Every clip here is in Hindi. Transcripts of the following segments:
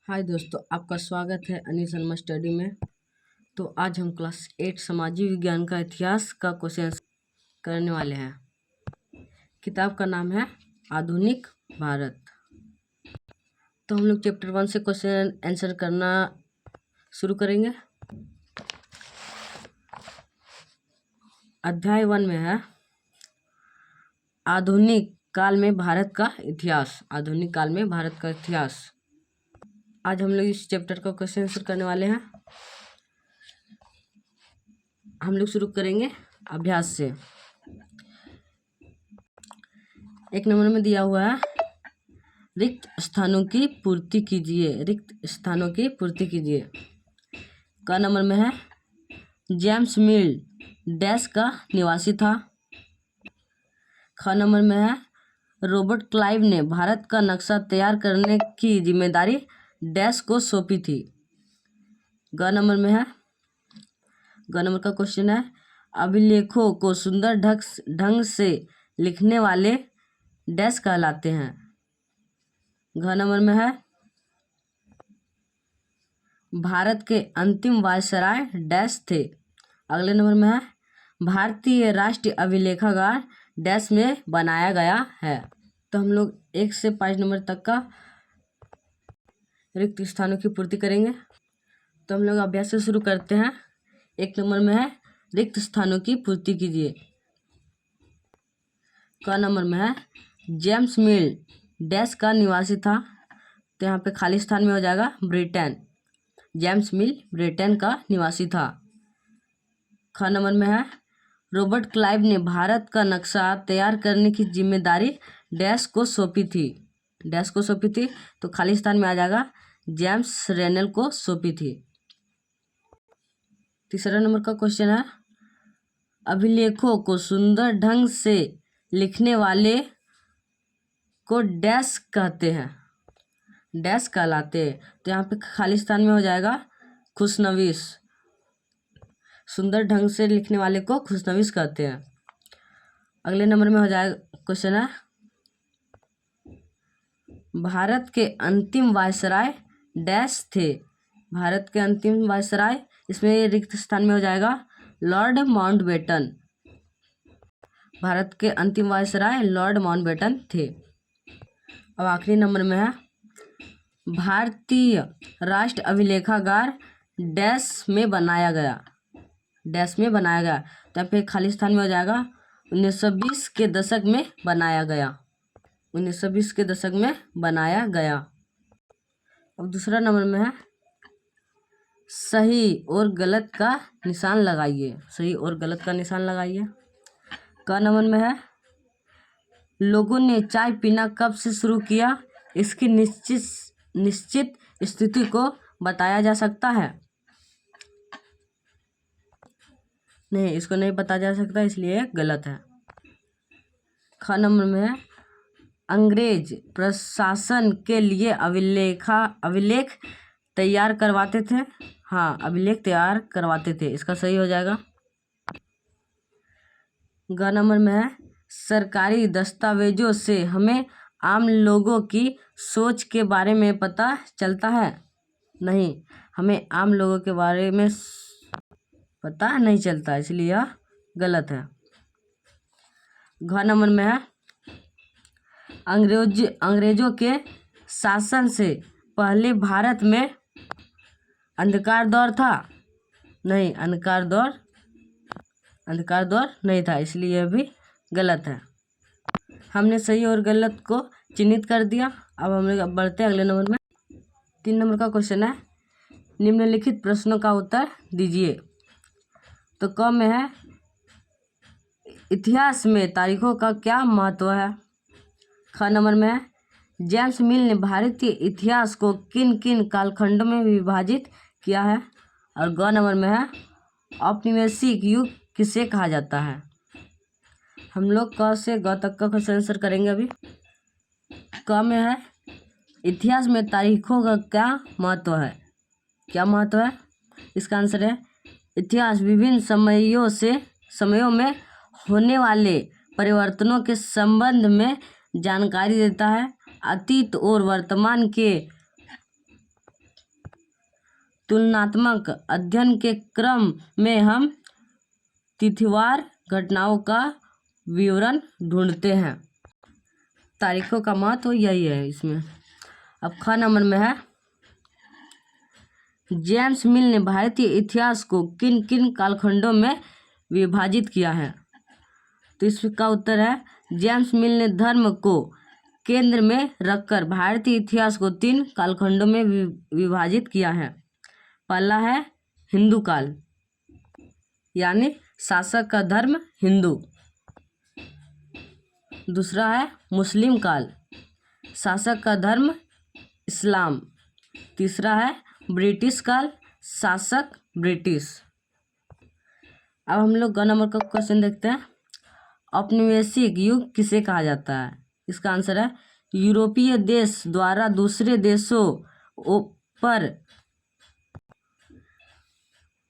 हाय दोस्तों, आपका स्वागत है अनिल शर्मा स्टडी में। तो आज हम क्लास 8 सामाजिक विज्ञान का इतिहास का क्वेश्चन करने वाले हैं। किताब का नाम है आधुनिक भारत। तो हम लोग चैप्टर 1 से क्वेश्चन आंसर करना शुरू करेंगे। अध्याय 1 में है आधुनिक काल में भारत का इतिहास। आधुनिक काल में भारत का इतिहास। आज हम लोग इस चैप्टर का क्वेश्चन आंसर करने वाले हैं। हम लोग शुरू करेंगे अभ्यास से। 1 नंबर में दिया हुआ है रिक्त स्थानों की पूर्ति कीजिए। रिक्त स्थानों की पूर्ति कीजिए। क नंबर में है जेम्स मिल डैश का निवासी था। ख नंबर में है रॉबर्ट क्लाइव ने भारत का नक्शा तैयार करने की जिम्मेदारी डैश को सौंपी थी। ग नंबर में है ग नंबर का क्वेश्चन है अभिलेखों को सुंदर ढंग से लिखने वाले डैश कहलाते हैं। घ नंबर में है भारत के अंतिम वायसराय डैश थे। अगले नंबर में है भारतीय राष्ट्रीय अभिलेखागार डैश में बनाया गया है। तो हम लोग 1 से 5 नंबर तक का रिक्त स्थानों की पूर्ति करेंगे। तो हम लोग अभ्यास से शुरू करते हैं। 1 नंबर में है रिक्त स्थानों की पूर्ति कीजिए। क नंबर में है जेम्स मिल डैश का निवासी था। तो यहाँ पे खाली स्थान में हो जाएगा ब्रिटेन। जेम्स मिल ब्रिटेन का निवासी था। ख नंबर में है रॉबर्ट क्लाइव ने भारत का नक्शा तैयार करने की जिम्मेदारी डैश को सौंपी थी। डैश को सौंपी थी तो खाली स्थान में आ जाएगा जेम्स रेनल को सौंपी थी। तीसरा नंबर का क्वेश्चन है अभिलेखों को सुंदर ढंग से लिखने वाले को डैश कहते हैं। डैश कहलाते हैं। तो यहाँ पे खाली स्थान में हो जाएगा खुशनवीस। सुंदर ढंग से लिखने वाले को खुशनवीस कहते हैं। अगले नंबर में हो जाएगा क्वेश्चन है भारत के अंतिम वायसराय डैश थे। भारत के अंतिम वायसराय, इसमें रिक्त स्थान में हो जाएगा लॉर्ड माउंटबेटन। भारत के अंतिम वायसराय लॉर्ड माउंटबेटन थे। अब आखिरी नंबर में है भारतीय राष्ट्र अभिलेखागार डैश में बनाया गया। डैश में बनाया गया। तो यहाँ पे खाली स्थान में हो जाएगा 1920 के दशक में बनाया गया। 1920 के दशक में बनाया गया। अब दूसरा नंबर में है सही और गलत का निशान लगाइए। सही और गलत का निशान लगाइए। क नंबर में है लोगों ने चाय पीना कब से शुरू किया, इसकी निश्चित स्थिति को बताया जा सकता है। नहीं, इसको नहीं बताया जा सकता, इसलिए गलत है। ख नंबर में है अंग्रेज प्रशासन के लिए अभिलेख तैयार करवाते थे। हाँ, अभिलेख तैयार करवाते थे, इसका सही हो जाएगा। ग नंबर में है सरकारी दस्तावेजों से हमें आम लोगों की सोच के बारे में पता चलता है। नहीं, हमें आम लोगों के बारे में पता नहीं चलता, इसलिए यह गलत है। घ नंबर में है अंग्रेजों के शासन से पहले भारत में अंधकार दौर था। नहीं, अंधकार दौर नहीं था, इसलिए यह भी गलत है। हमने सही और गलत को चिन्हित कर दिया। अब हम लोग बढ़ते हैं अगले नंबर में। 3 नंबर का क्वेश्चन है निम्नलिखित प्रश्नों का उत्तर दीजिए। तो क में है इतिहास में तारीखों का क्या महत्व है। ख नंबर में है जेम्स मिल ने भारतीय इतिहास को किन किन कालखंडों में विभाजित किया है। और ग नंबर में है औपनिवेशिक युग किसे कहा जाता है। हम लोग क से ग तक का क्वेश्चन आंसर करेंगे। अभी क में है इतिहास में तारीखों का क्या महत्व है। क्या महत्व है, इसका आंसर है इतिहास विभिन्न समयों में होने वाले परिवर्तनों के संबंध में जानकारी देता है। अतीत और वर्तमान के तुलनात्मक अध्ययन के क्रम में हम तिथिवार घटनाओं का विवरण ढूंढते हैं। तारीखों का महत्व यही है इसमें। अब ख नंबर में है, जेम्स मिल ने भारतीय इतिहास को किन किन कालखंडों में विभाजित किया है? तो इसका उत्तर है, जेम्स मिल ने धर्म को केंद्र में रखकर भारतीय इतिहास को 3 कालखंडों में विभाजित किया है। पहला है हिंदू काल, यानी शासक का धर्म हिंदू। दूसरा है मुस्लिम काल, शासक का धर्म इस्लाम। तीसरा है ब्रिटिश काल, शासक ब्रिटिश। अब हम लोग ग नंबर का क्वेश्चन देखते हैं, औपनिवेशिक युग किसे कहा जाता है? इसका आंसर है, यूरोपीय देश द्वारा दूसरे देशों पर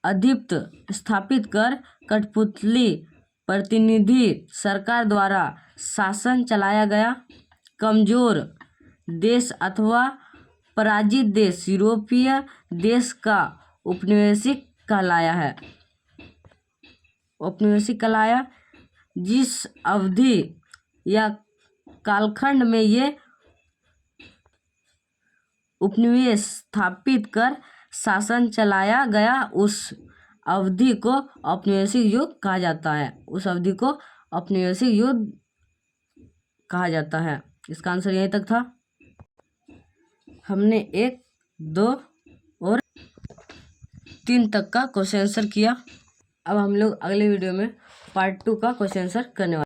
आधिपत्य स्थापित कर कठपुतली प्रतिनिधि सरकार द्वारा शासन चलाया गया कमजोर देश अथवा पराजित देश यूरोपीय देश का औपनिवेशिक कहलाया है। औपनिवेशिक कहलाया जिस अवधि या कालखंड में ये उपनिवेश स्थापित कर शासन चलाया गया उस अवधि को औपनिवेशिक युग कहा जाता है। उस अवधि को औपनिवेशिक युग कहा जाता है। इसका आंसर यहीं तक था। हमने 1, 2 और 3 तक का क्वेश्चन आंसर किया। अब हम लोग अगले वीडियो में पार्ट 2 का क्वेश्चन आंसर करने वाले हैं।